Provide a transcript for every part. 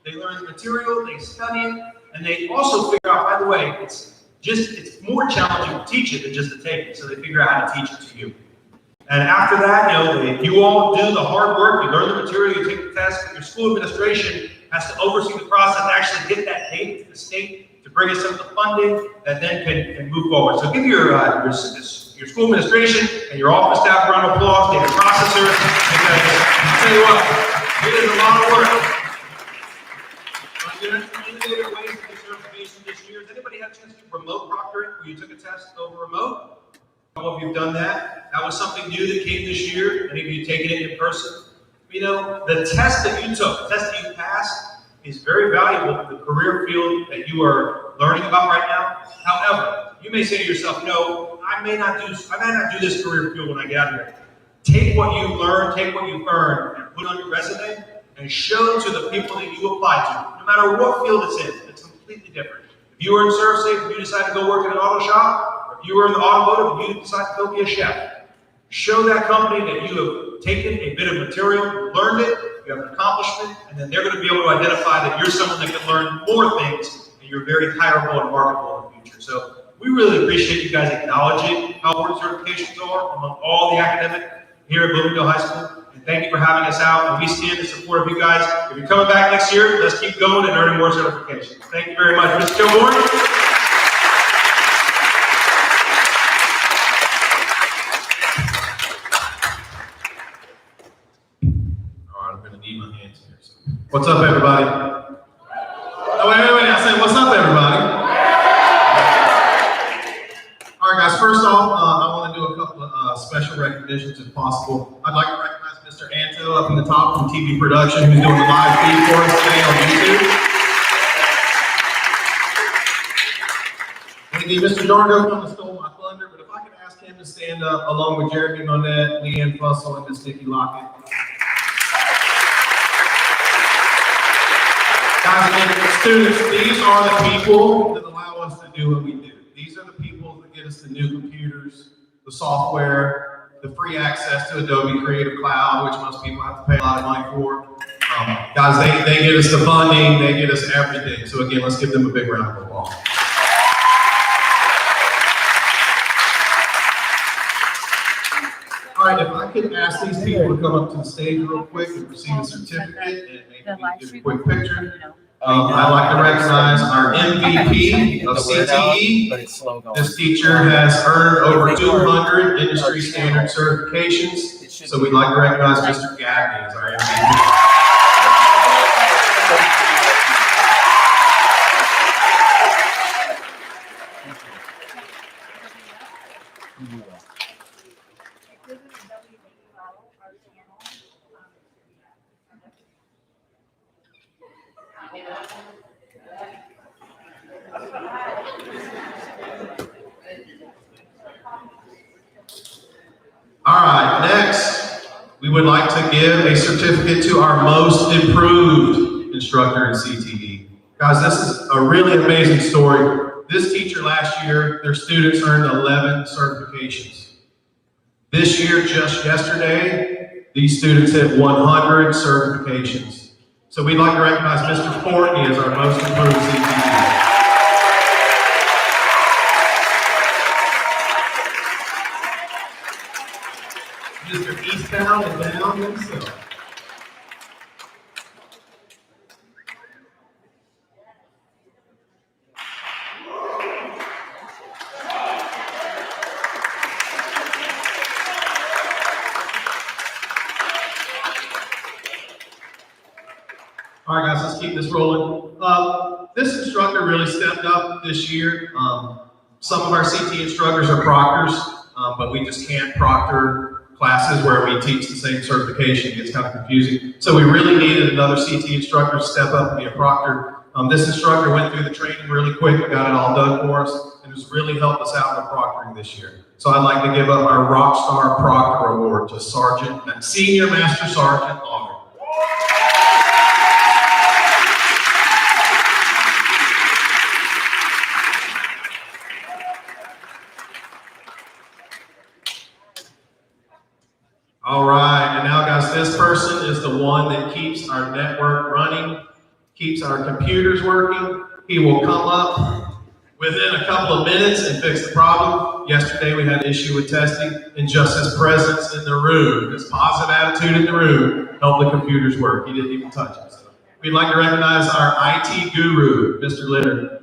They learn the material, they study it, and they also figure out, by the way, it's more challenging to teach it than just to take it, so they figure out how to teach it to you. And after that, you all do the hard work, you learn the material, you take the test, but your school administration has to oversee the process and actually get that date to the state to bring us some of the funding that then can move forward. So give your school administration and your office staff a round of applause, get your processors, because I'll tell you what, it is a lot of work. Innovative ways to do certification this year. Has anybody had a chance to do remote proctoring where you took a test over remote? Some of you have done that. That was something new that came this year. Any of you taken it in person? The test that you took, the test that you passed, is very valuable for the career field that you are learning about right now. However, you may say to yourself, I may not do this career field when I get out of here. Take what you learn, take what you've earned, and put it on your resume and show to the people that you apply to. No matter what field it's in, it's completely different. If you were in serve safe and you decide to go work in an auto shop, or if you were in the automotive and you decide to go be a chef, show that company that you have taken a bit of material, you learned it, you have an accomplishment, and then they're going to be able to identify that you're someone that can learn more things and you're very hireable and marketable in the future. So we really appreciate you guys acknowledging how important certifications are among all the academic here at Bloomingdale High School. And thank you for having us out. And we stand in support of you guys. If you're coming back next year, let's keep going and earning more certifications. Thank you very much. Mr. Kilborn. I'm going to need my hands here. So. What's up, everybody? Oh, wait. I said, what's up, everybody? All right, guys. First off, I want to do a couple of special recognitions, if possible. I'd like to recognize Mr. Anto up in the top from TV Production, who's doing the live feed for us today on YouTube. And again, Mr. Dargo kind of stole my thunder, but if I could ask him to stand up along with Jeremy Monette, Leanne Fussell, and Miss Nikki Lockett. Guys, students, these are the people that allow us to do what we do. These are the people that get us the new computers, the software, the free access to Adobe Creative Cloud, which most people have to pay a lot of money for. Guys, they get us the funding, they get us everything. So again, let's give them a big round of applause. All right, if I could ask these people to come up to the stage real quick and receive a certificate and maybe give a quick picture. I'd like to recognize our MVP of CTE. This teacher has earned over 200 industry standard certifications. So we'd like to recognize Mr. Gagney as our MVP. All right, next, we would like to give a certificate to our most improved instructor in CTE. Guys, this is a really amazing story. This teacher last year, their students earned 11 certifications. This year, just yesterday, these students hit 100 certifications. So we'd like to recognize Mr. Fortney as our most improved CTE. Mr. Eastbound and down himself. All right, guys, let's keep this rolling. This instructor really stepped up this year. Some of our CTE instructors are proctors, but we just can't proctor classes where we teach the same certification. It gets kind of confusing. So we really needed another CTE instructor to step up and be a proctor. This instructor went through the training really quick and got it all done for us, and has really helped us out with proctoring this year. So I'd like to give up our Rockstar Proctor Award to Senior Master Sergeant Auger. All right, and now guys, this person is the one that keeps our network running, keeps our computers working. He will come up within a couple of minutes and fix the problem. Yesterday we had an issue with testing, and just his presence in the room, his positive attitude in the room, helped the computers work. He didn't even touch it. So we'd like to recognize our IT guru, Mr. Leonard.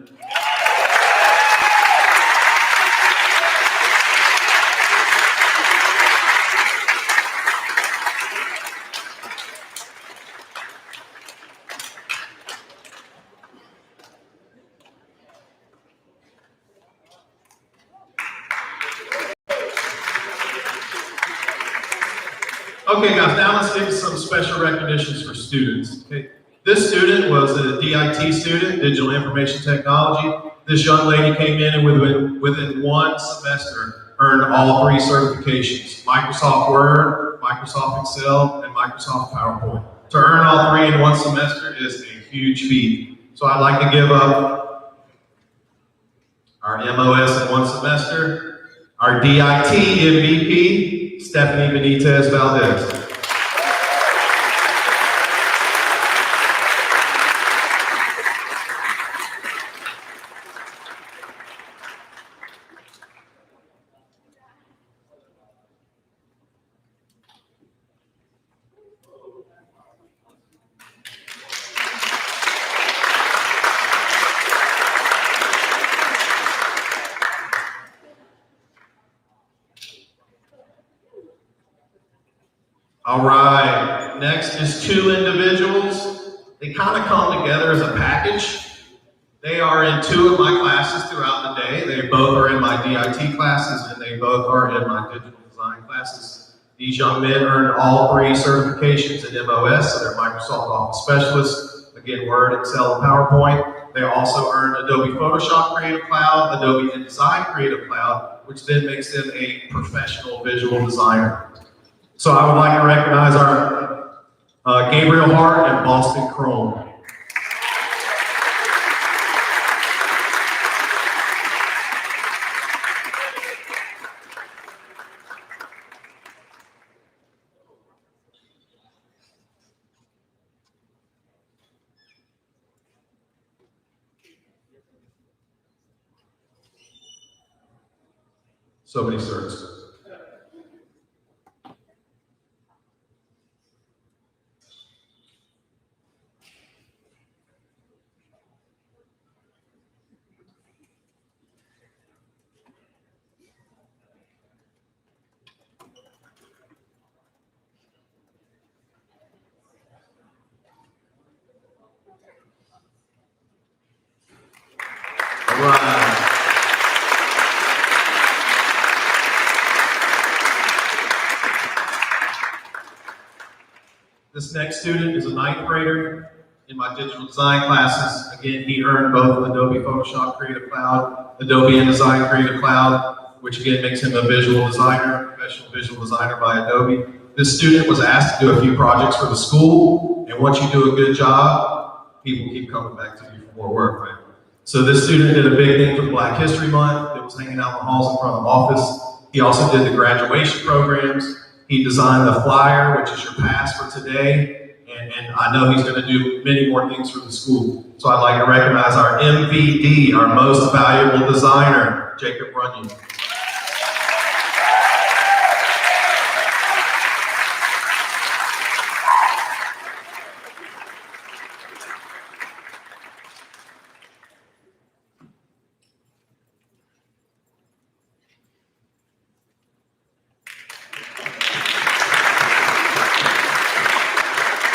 Okay, guys, now let's give some special recognitions for students. Okay. This student was a DIT student, Digital Information Technology. This young lady came in and within one semester earned all 3 certifications: Microsoft Word, Microsoft Excel, and Microsoft PowerPoint. To earn all 3 in one semester is a huge feat. So I'd like to give up our MOS in one semester, our DIT MVP, Stephanie Benitez Valdez. All right, next is 2 individuals. They kind of come together as a package. They are in 2 of my classes throughout the day. They both are in my DIT classes, and they both are in my digital design classes. These young men earned all 3 certifications in MOS, so they're Microsoft Office Specialists. Again, Word, Excel, and PowerPoint. They also earned Adobe Photoshop Creative Cloud, Adobe InDesign Creative Cloud, which then makes them a professional visual designer. So I would like to recognize our Gabriel Hart and Boston Chrome. So many certs. All right. This next student is a 9th grader in my digital design classes. Again, he earned both Adobe Photoshop Creative Cloud, Adobe InDesign Creative Cloud, which again makes him a visual designer, professional visual designer by Adobe. This student was asked to do a few projects for the school, and once you do a good job, people keep coming back to you for more work, right? So this student did a big thing for Black History Month. It was hanging out in the halls in front of the office. He also did the graduation programs. He designed the flyer, which is your pass for today. And I know he's going to do many more things for the school. So I'd like to recognize our MVD, our most valuable designer, Jacob Runyon.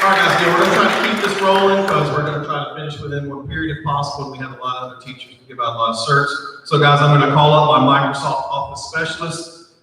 All right, guys, we're going to try to keep this rolling because we're going to try to finish within one period if possible. We have a lot of other teachers to give out a lot of certs. So, guys, I'm going to call up my Microsoft Office Specialist.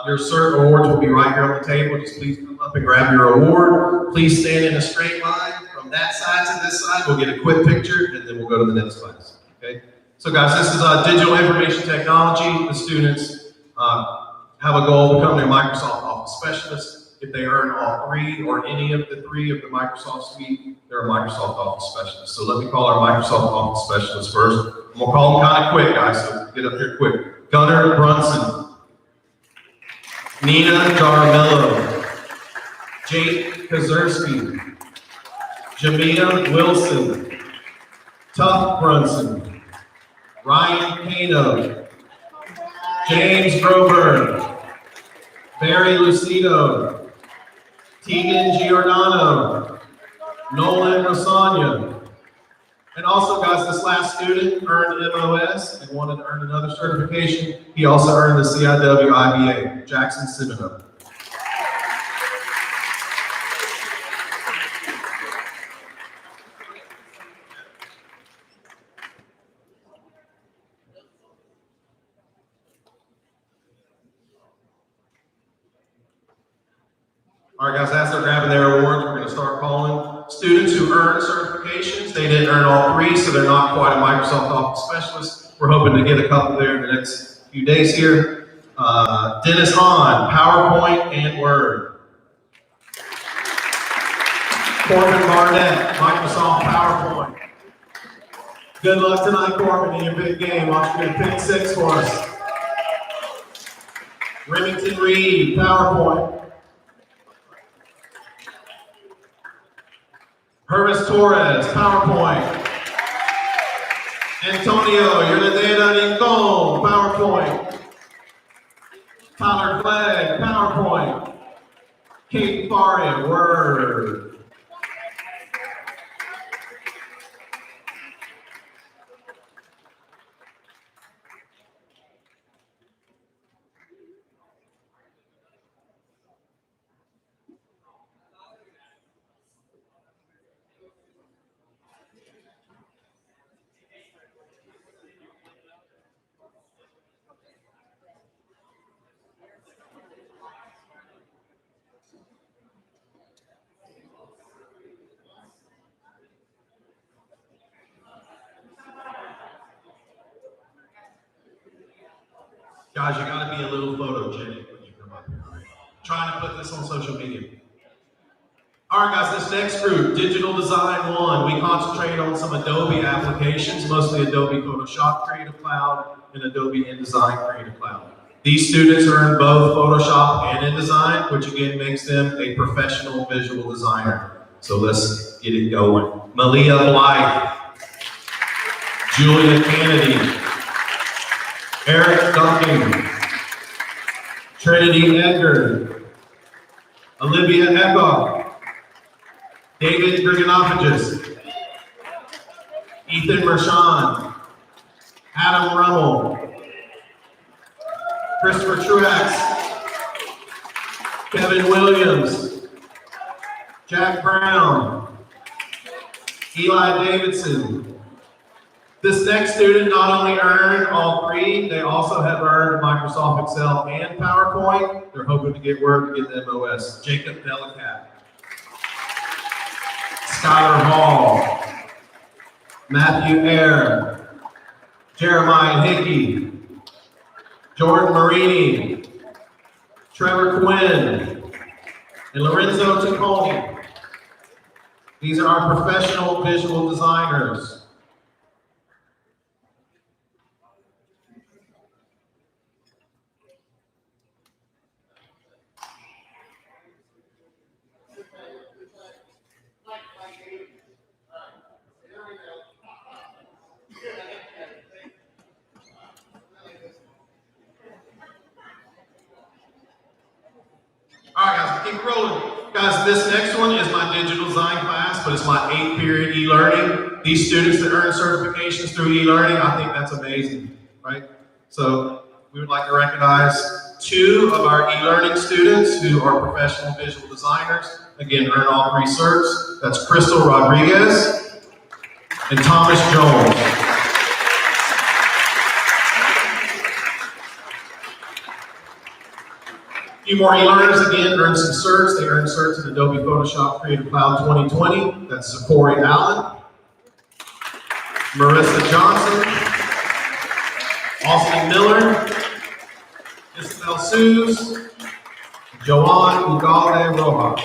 Your cert awards will be right here on the table. Just please come up and grab your award. Please stand in a straight line from that side to this side. We'll get a quick picture, and then we'll go to the next class. Okay? So, guys, this is digital information technology. The students have a goal of becoming a Microsoft Office Specialist. If they earn all 3 or any of the 3 of the Microsoft suite, they're a Microsoft Office Specialist. So let me call our Microsoft Office Specialist first. I'm going to call them kind of quick, guys, so get up here quick. Gunnar Brunson, Nina Jaramillo, Jake Kaczerski, Jamia Wilson, Tuff Brunson, Ryan Cano, James Grover, Barry Lucido, Tegan Giordano, Nolan Rosanya. And also, guys, this last student earned MOS and wanted to earn another certification. He also earned the CIW IBA, Jackson Simino. All right, guys, as they're grabbing their awards, we're going to start calling students who earned certifications. They didn't earn all three, so they're not quite a Microsoft Office specialist. We're hoping to get a couple there in the next few days here. Dennis Hahn, PowerPoint and Word. Corbin Barnett, Microsoft PowerPoint. Good luck tonight, Corbin, in your big game. Watch you get pick 6 for us. Remington Reed, PowerPoint. Hervis Torres, PowerPoint. Antonio Yolanda Rincon, PowerPoint. Tyler Flagg, PowerPoint. Kate Faria, Word. Guys, you gotta be a little photogenic when you come up here, right? Trying to put this on social media. All right, guys, this next group, Digital Design 1, we concentrate on some Adobe applications, mostly Adobe Photoshop Creative Cloud and Adobe InDesign Creative Cloud. These students are in both Photoshop and InDesign, which again makes them a professional visual designer. So let's get it going. Malia Blythe, Julia Kennedy, Eric Duncan, Trinity Edgar, Olivia Echo, David Griganophagus, Ethan Mershon, Adam Rummel, Christopher Truax, Kevin Williams, Jack Brown, Eli Davidson. This next student not only earned all three, they also have earned Microsoft Excel and PowerPoint. They're hoping to get Word to get the MOS. Jacob Delicat, Skylar Hall, Matthew Eyre, Jeremiah Hickey, Jordan Marini, Trevor Quinn, and Lorenzo Tacconi. These are our professional visual designers. All right, guys, keep rolling. Guys, this next one is my digital design class, but it's my 8th period e-learning. These students that earn certifications through e-learning, I think that's amazing, right? So we would like to recognize 2 of our e-learning students who are professional visual designers. Again, earn all 3 certs. That's Crystal Rodriguez and Thomas Jones. A few more e-learners, again, earned some certs. They earned certs in Adobe Photoshop Creative Cloud 2020. That's Corey Allen, Marissa Johnson, Austin Miller, Isabel Suze, Joanne Ugalde Rojas.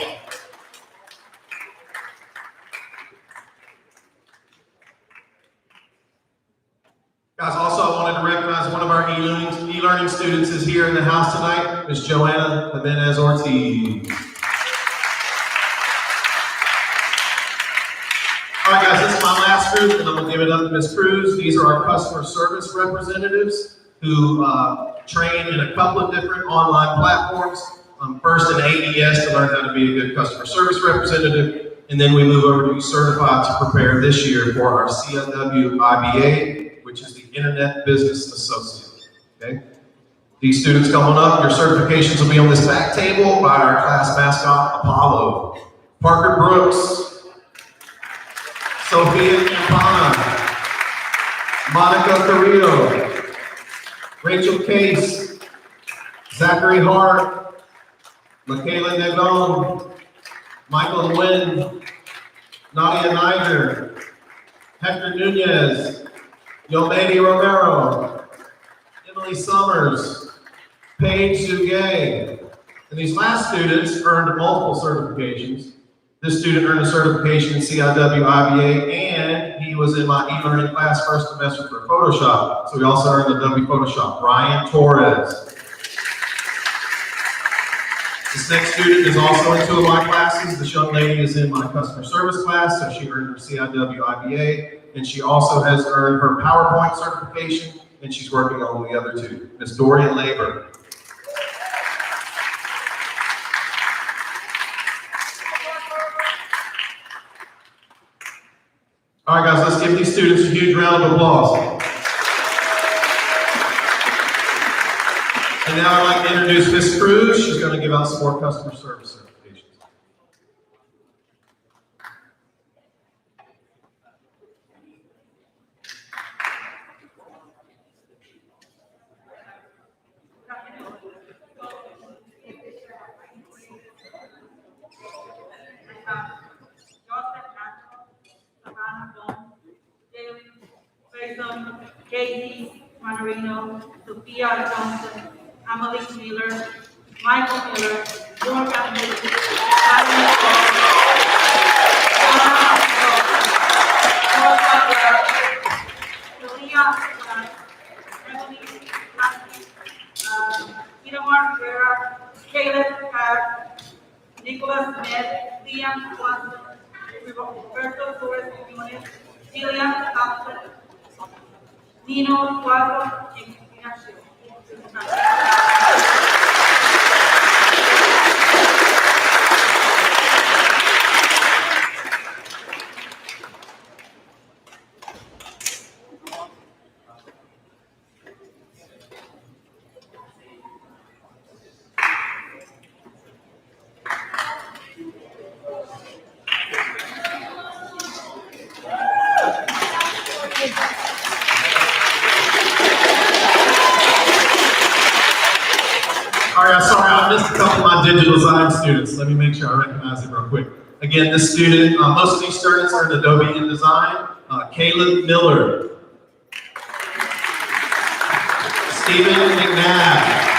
Guys, also I wanted to recognize one of our e-learning students is here in the house tonight, Ms. Joanna Jimenez Ortiz. All right, guys, this is my last group. group, and I'm going to give it up to Ms. Cruz. These are our customer service representatives who train in a couple of different online platforms. First in AES to learn how to be a good customer service representative, and then we move over to be certified to prepare this year for our CLW IBA, which is the Internet Business Associate. Okay? These students coming up, your certifications will be on this back table by our class mascot, Apollo. Parker Brooks, Sophia Campana, Monica Carrillo, Rachel Case, Zachary Hart, Michaela Negron, Michael Nguyen, Nadia Niger, Hector Nunez, Yomedi Romero, Emily Summers, Paige Zugay. And these last students earned multiple certifications. This student earned a certification in CIW IBA, and he was in my e-learning class first semester for Photoshop. So he also earned the W Photoshop. Ryan Torres. This next student is also in two of my classes. This young lady is in my customer service class, so she earned her CIW IBA, and she also has earned her PowerPoint certification, and she's working on the other two. Ms. Dorian Labor. All right, guys, let's give these students a huge round of applause. And now I'd like to introduce Ms. Cruz. She's going to give out some more customer service certifications. Casey Manorino, Sophia Johnson, Emily Miller, Michael Miller, Jordan Miller, Peter Rivera, Caleb Carr, Nicholas Smith, Liam Swanson, Roberto Torres Munoz, Celia Thompson, Nino Suazo, and Ignacio. All right, sorry, I missed a couple of my digital design students. Let me make sure I recognize them real quick. Again, this student, most of these students are in Adobe InDesign. Caleb Miller. Stephen McNabb.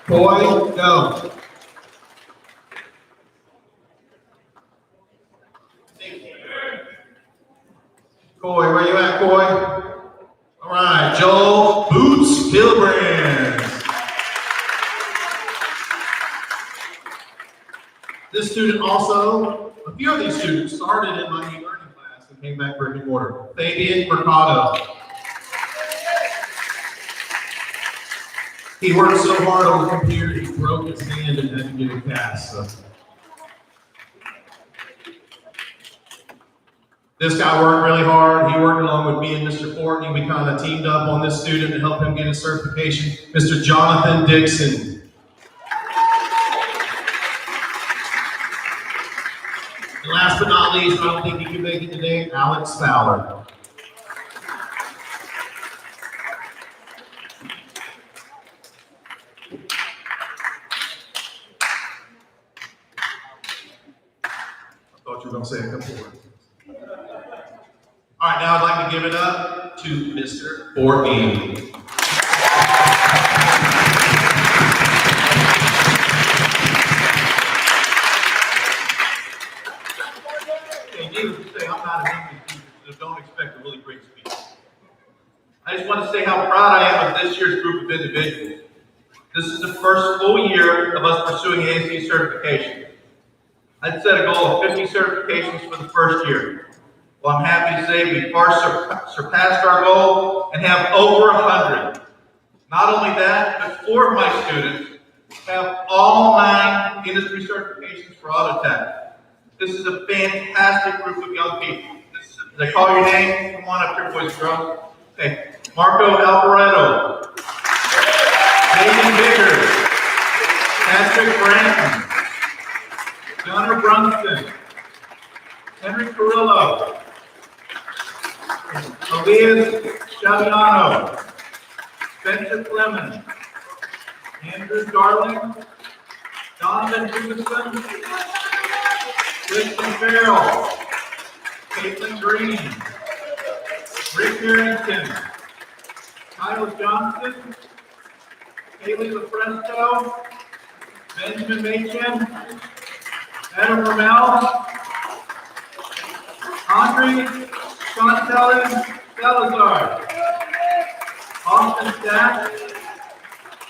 Boy, go. Coy, where you at, Coy? All right, Joel Boots Hilbrand. This student also, a few of these students started in my e-learning class and came back brick and mortar. Fabian Mercado. He worked so hard on the computer, he broke his hand and had to get it cast. So. This guy worked really hard. He worked along with me and Mr. Fortney. We kind of teamed up on this student to help him get his certification. Mr. Jonathan Dixon. And last but not least, I don't think he can make it today, Alex Fowler. I thought you were going to say a couple words. All right, now I'd like to give it up to Mr. Fortney. Okay, needless to say, I'm not an English teacher, so don't expect a really great speech. I just want to say how proud I am of this year's group of individuals. This is the first full year of us pursuing ASE certification. I'd set a goal of 50 certifications for the first year. Well, I'm happy to say we far surpassed our goal and have over 100. Not only that, but 4 of my students have all 9 industry certifications for auto tech. This is a fantastic group of young people. As I call your name, come on up here, boys and girls. Okay, Marco Alvaretto, Megan Vickers, Patrick Branton, Gunnar Brunston, Henry Carrillo, Elias Chaviano, Spencer Clemens, Andrew Darling, Donovan Jefferson, Kristen Farrell, Caitlin Green, Rick Harrington, Kyle Johnson, Haley LaFresco, Benjamin Machin, Adam Ramel, Andre Chantel Salazar, Austin Stack,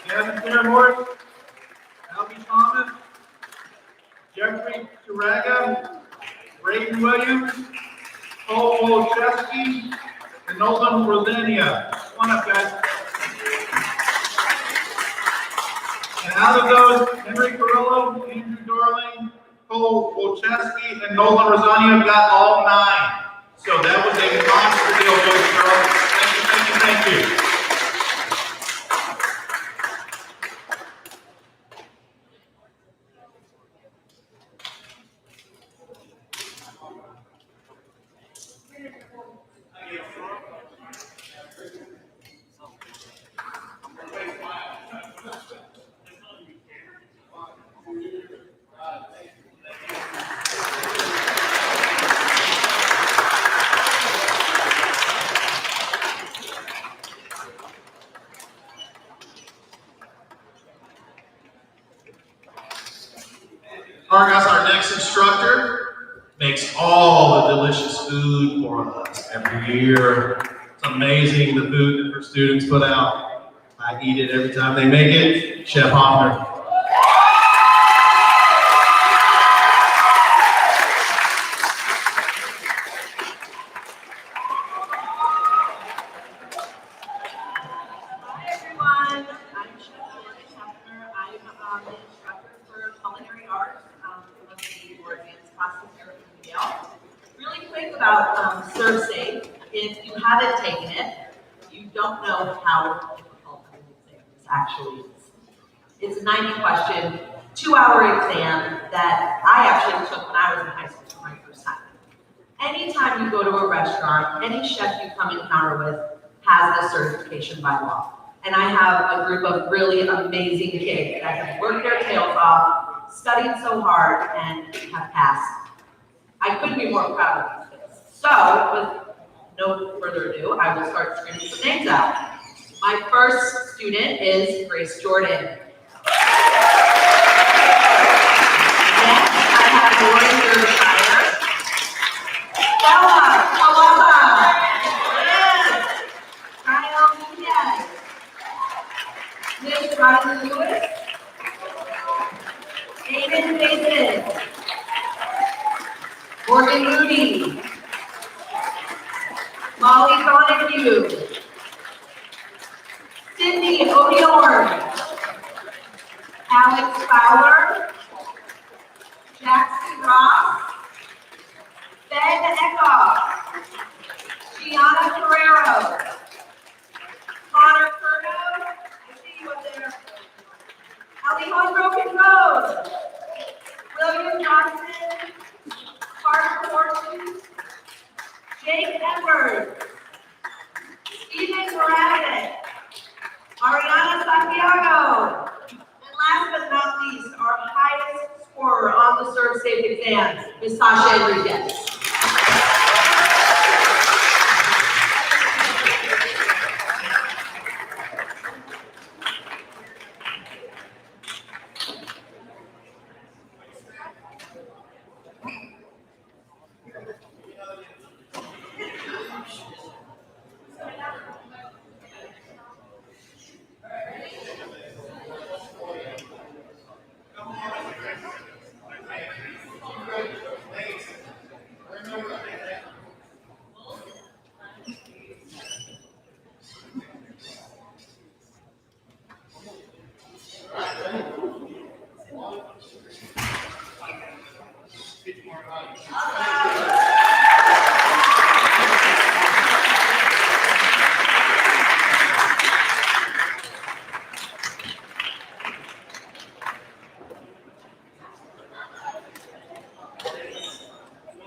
Gavin Fairhorse, Albie Thomas, Jeffrey Turaga, Brayden Williams, Cole Wolchewski, and Nolan Rosania. Come on up, guys. And out of those, Henry Carrillo, Andrew Darling, Cole Wolchewski, and Nolan Rosania got all 9. So that was a monster deal, boys and girls. Thank you, thank you, thank you. All right, guys, our next instructor makes all the delicious food for us every year. It's amazing the food that her students put out. I eat it every time they make it. Chef Hoffner. Hi everyone, I'm Chef Hoffner. I'm an instructor for culinary arts for the advanced classes here at Bloomingdale. Really quick about Serve Safe. If you haven't taken it, you don't know how difficult an exam this actually is. It's a 90-question, 2-hour exam that I actually took when I was in high school for my first time. Anytime you go to a restaurant, any chef you come encounter with has this certification by law. And I have a group of really amazing kids that have worked their tails off, studied so hard, and have passed. I couldn't be more proud of these kids. So, with no further ado, I will start screaming some names out. My first student is Grace Jordan. Next, I have Lauren Derbyshire. Bella Kalama. Yes. Kyle Nunez. Miss Riley Lewis. Aiden Mason. Morgan Moody. Molly Donahue. Cindy O'Diorn. Alex Fowler. Jackson Ross. Ben Eckhoff. Gianna Ferrero. Connor Curto. I see you up there. Alejandro Pinto. William Johnson. Carter Fortune. Jake Edwards. Stephen Moravec. Ariana Santiago. And last but not least, our highest scorer on the Serve Safe exams, Ms. Sasha Enriquez.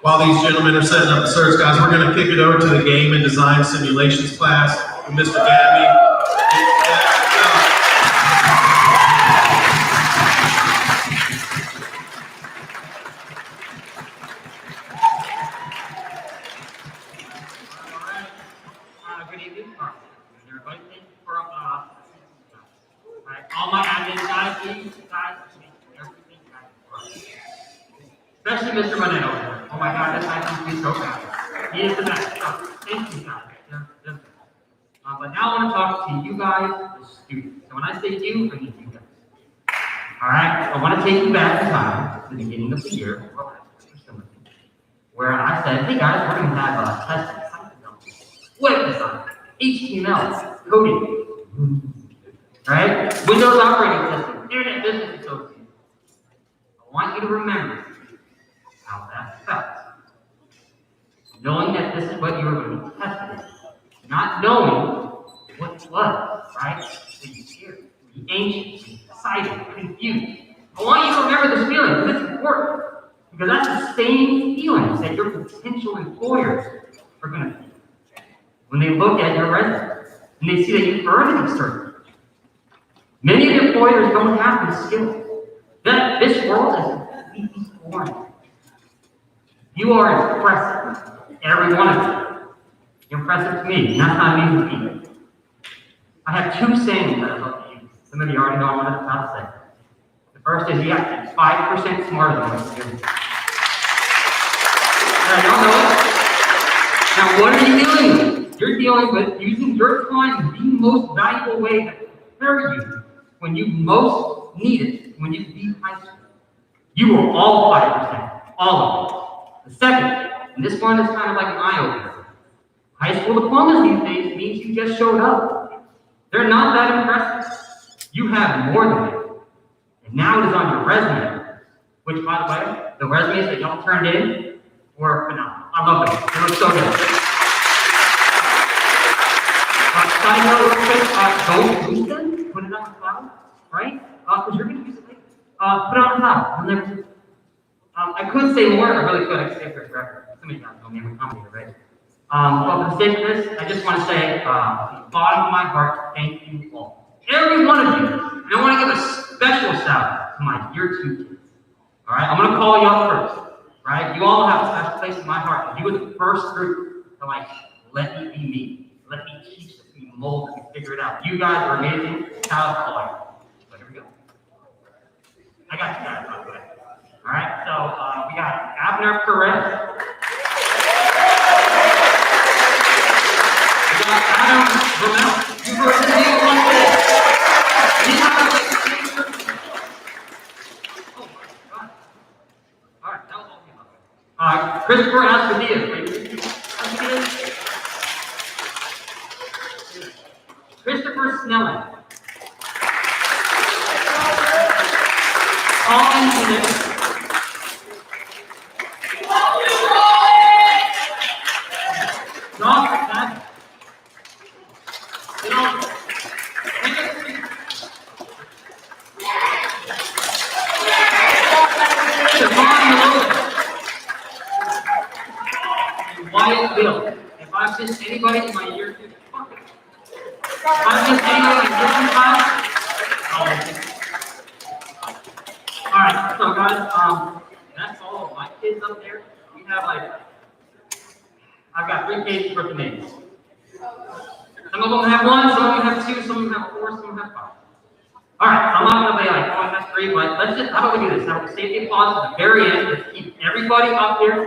While these gentlemen are setting up the certs, guys, we're going to kick it over to the game and design simulations class with Mr. Gabby. Good evening, everybody. Thank you for all my admin guys, you guys, everything, guys. Especially Mr. Monetto. Oh my God, this guy can be so fast. He is the best. So, thank you, guys. But now I want to talk to you guys, the students. So when I say you, I mean you guys. All right. I want to take you back in time to the beginning of the year, where I said, "Hey guys, we're going to have a test in site development, web design, HTML, coding, right? Windows operating system, Internet Business Association." I want you to remember how that felt. Knowing that this is what you were going to be tested in, not knowing what it was, right? Were you scared? Were you anxious? Were you excited? Confused? I want you to remember this feeling because it's important. Because that's the same feelings that your potential employers are going to feel when they look at your resume and they see that you've earned a certain. Many of the employers don't have the skills. That this world is completely foreign. You are impressive, every one of you. You're impressive to me, and that's not amazing to me. I have two sayings that I love to use. Some of you already know what I'm about to say. The first is you have to be 5% smarter than what you're doing. Y'all know it? Now, what are you dealing with? You're dealing with using your time in the most valuable way to prepare you when you most need it, when you leave high school. You are all 5%, all of it. The second, and this one is kind of like an eye-opener. High school diplomas these days means you just showed up. They're not that impressive. You have more than it. And now it is on your resume, which, by the way, the resumes that y'all turned in were phenomenal. I love them. They were so good. Side note real quick, don't use them. Put it on the cloud, right? Because you're going to use it later. Put it on the cloud. You'll never use it. I could say more. I really could. I could stay for forever. Some of you guys know me. I'm a commentator, right? But for the sake of this, I just want to say, from the bottom of my heart, thank you all. Every one of you. And I want to give a special shout out to my year 2 kids. All right? I'm going to call you up first. Right? You all have a special place in my heart. You were the first group to let me be me. Let me teach, let me mold, let me figure it out. You guys are amazing. Shout out to all of you. So here we go. I got you guys, by the way. All right, so we got Abner Perez. We got Adam Romel. You were in the league one day. You have to like oh my God. All right, that was all me. Christopher Escudilla. Christopher Snelling. Colin Smith. John Patel. Wyatt Bill. If I've missed anybody in my year 2, fuck it. If I've missed anybody in year 2 class, alright, so guys, that's all of my kids up there. We have I've got 3 pages worth of names. Some of them have 1, some of them have 2, some of them have 4, some of them have 5. Alright, I'm not gonna be oh, that's 3, but let's just, how about we do this? How about we save the applause at the very end, let's keep everybody up here.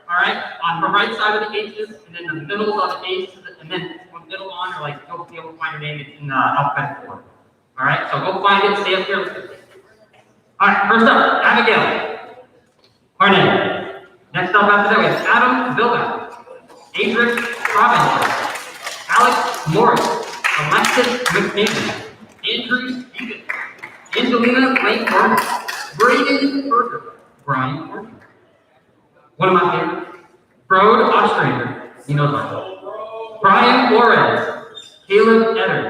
All right, on the right side of the H's, and then the middle of the H's, and then from the middle on, or go be able to find your name in alphabetical order. All right, so go find it, stay up here. Let's do this. All right, first up, Abigail Harnett. Next up after that, we have Adam Vilga, Adric Robinson, Alex Morris, Alexis McNeil, Andrew Stevens, Angelina Lane Burner, Braden Berger, Brian Parker. One of my favorites, Frode Ostrander, he knows myself. Brian Flores, Caleb Etter,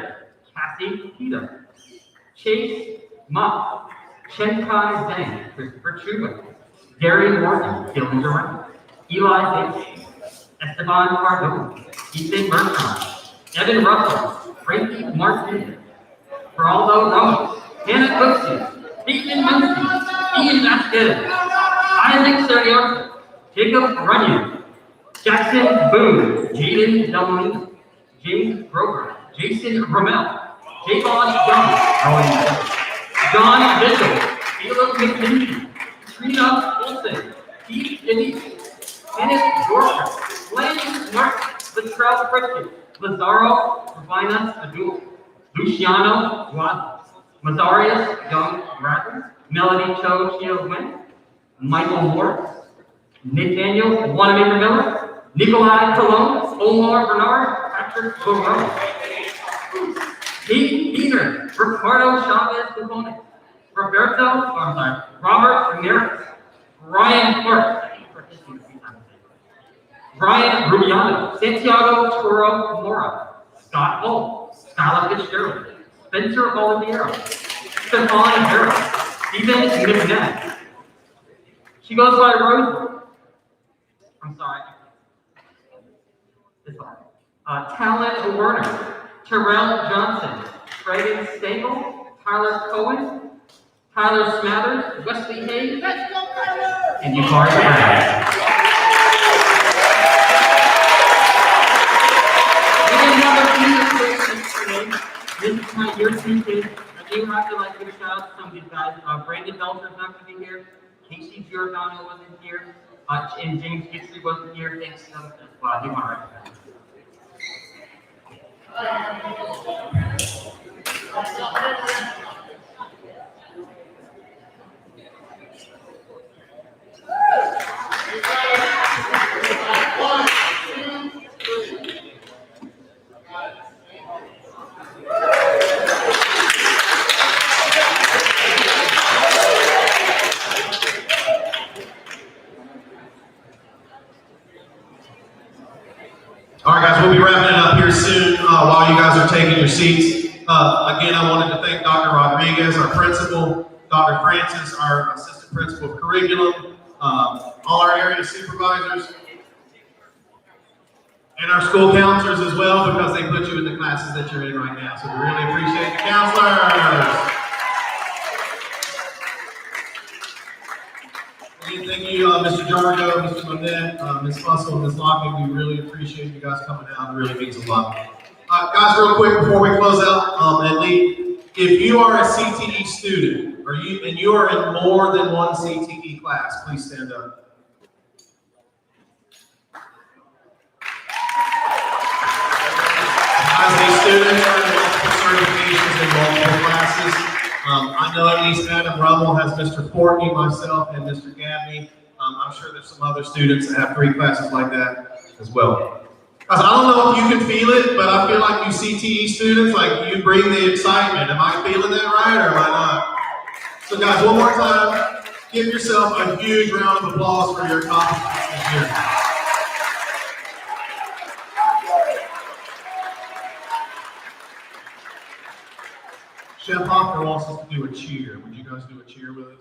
Cassie Peter, Chase Muff, Chenkai Zhang, Christopher Truba, Gary Morgan, Dylan Durant, Eli Davis, Esteban Cardona, Ethan Bertrand, Evan Russell, Frankie Martinez, Geraldo Ramos, Hannah Cooksey, Peyton Muncie, Ian Vasquez, Isaac Sergio, Jacob Runyon, Jackson Boone, Jaden Delmolino, James Grover, Jason Rommel, Javon Young, John Bishop, Caleb McKinney, Trina Olsen, Keith Denise, Kenneth Dorfer, Blaine Martin, Latrell Christian, Lazaro Ravina Abdul, Luciano Guad, Mazarius Young Ratner, Melody Cho Chio Win, Michael Moore, Nathaniel Wanamaker Miller, Nikolai Colon, Omar Bernard, Patrick Burrow, Pete Peter, Ricardo Chavez Capone, Robert Ramirez, Ryan Clark, Brian Rubiano, Santiago Toro Mora, Scott Hull, Skylar Fitzgerald, Spencer Oliviero, Stefan Harris, Stephen McNabb. She goes by Rose. I'm sorry. It's all right. Talon Werner, Terrell Johnson, Braden Stengel, Tyler Cohen, Tyler Smathers, Wesley Hayes, and Yukari Brown. This is my year 2 kid. I do have to give a shout out to some of these guys. Brandon Belcher's not going to be here. Casey Giordano wasn't here. And James Gitry wasn't here. Thanks to them. Well, I do want to recognize. All right, guys, we'll be wrapping it up here soon while you guys are taking your seats. Again, I wanted to thank Dr. Rodriguez, our principal, Dr. Francis, our assistant principal of curriculum, all our area supervisors, and our school counselors as well, because they put you in the classes that you're in right now. So we really appreciate the counselors. Again, thank you, Mr. Jargo, Mr. Monette, Ms. Fussell, Ms. Lockett. We really appreciate you guys coming out. It really means a lot. Guys, real quick before we close out and leave, if you are a CTE student and you are in more than one CTE class, please stand up. As these students are in multiple certifications in multiple classes, I know at least Adam Rummel has Mr. Fortney, myself, and Mr. Gabney. I'm sure there's some other students that have 3 classes like that as well. Guys, I don't know if you can feel it, but I feel like you CTE students, you bring the excitement. Am I feeling that right, or am I not? So guys, one more time, give yourself a huge round of applause for your accomplishments this year. Chef Hoffner wants us to do a cheer. Would you guys do a cheer with us?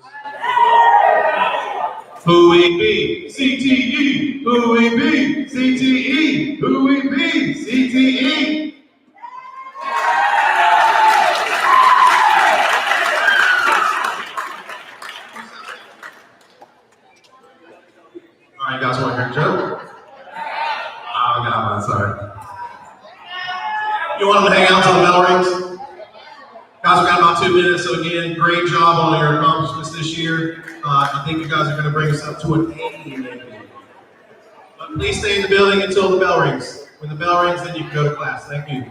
Who we be? CTE. Who we be? CTE. Who we be? CTE. All right, guys, want to hear a joke? Oh, I got one, sorry. You want them to hang out till the bell rings? Guys, we got about 2 minutes, so again, great job on your accomplishments this year. I think you guys are going to bring us up to an A maybe. But please stay in the building until the bell rings. When the bell rings, then you can go to class. Thank you.